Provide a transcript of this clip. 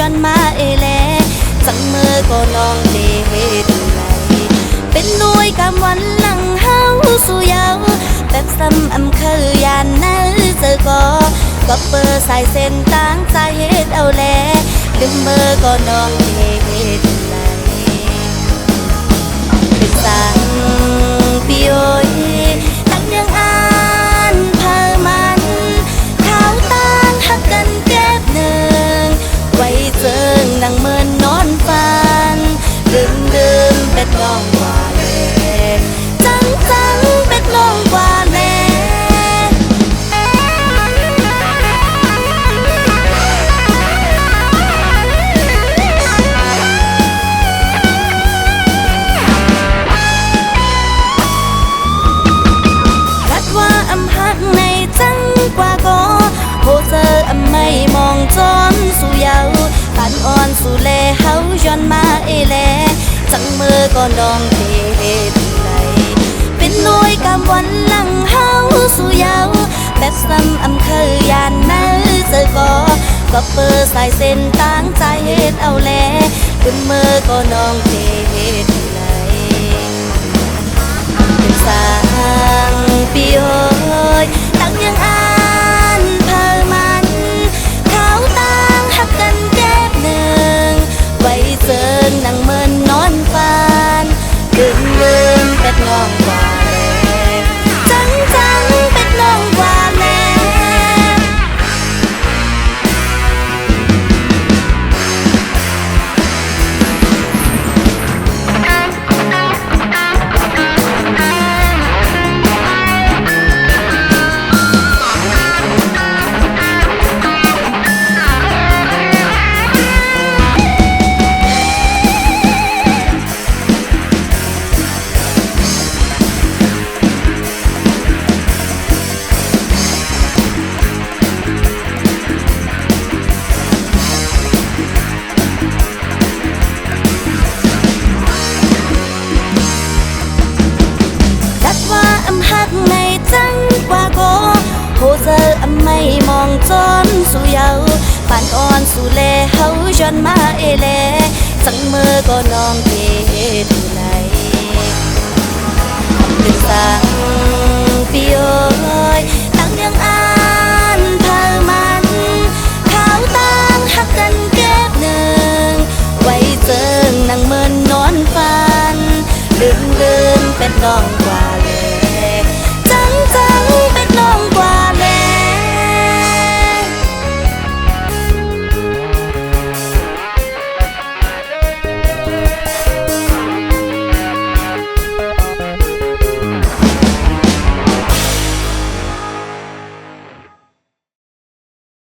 ย้อนมาแลจังมือก็น้องเดดูไหลเป็นหน่วยกำวันหลังเฮาสู่ยาวแบบซ้ำอำคือยานนั้นเจอก็เปิดสายเส้นตั้งใจเฮ็ดเอาแลลืมเบอร์ก็น้องเดดูไหลเป็นสังปีโอยตั้งยังอ่านเพอมันข้าวตางหักกันแก้บหนึ่งไว้เจิงนั่งเมินนอนฝันลืมเป็ดน้องกว่าแลจังเป็ดน้องกว่าแลรัดว่าอำหักในจังกว่าก็โหเจออำไม่มองจนสู่เยาปานอ่อนสู่แลเฮาย้อนมาแลจังมือก็น้องเทไหลเป็นหน่วยกำวันหลังเฮาสู่เยาแบบซ้ำอำคือยานนั้นเจอก็เปิดสายเส้นตั้งใจเฮ็ดเอาแลลืมมือก็น้องเทไหลเป็นสางปีโอยตั้งยังอ่านเพอมันข้าวตางหักกันแก้บหนึ่งไว้เจิงนั่งเมินนอนฝันลืมเป็ดน้องกว่าแลจังเป็ดน้องกว่าแลในจังกว่าก็โหเจออำไม่มองจนสู่เยาปานอ่อนสู่แลเฮาย้อนมาแลจังมือก็น้องเทดูไหลเป็นสังปีโอยตั้งยังอ่านเพอมันข้าวตางหักกันแก้บหนึ่งไว้เจิงนั่งเมินนอนฝันลืมเป็ดน้องกว่า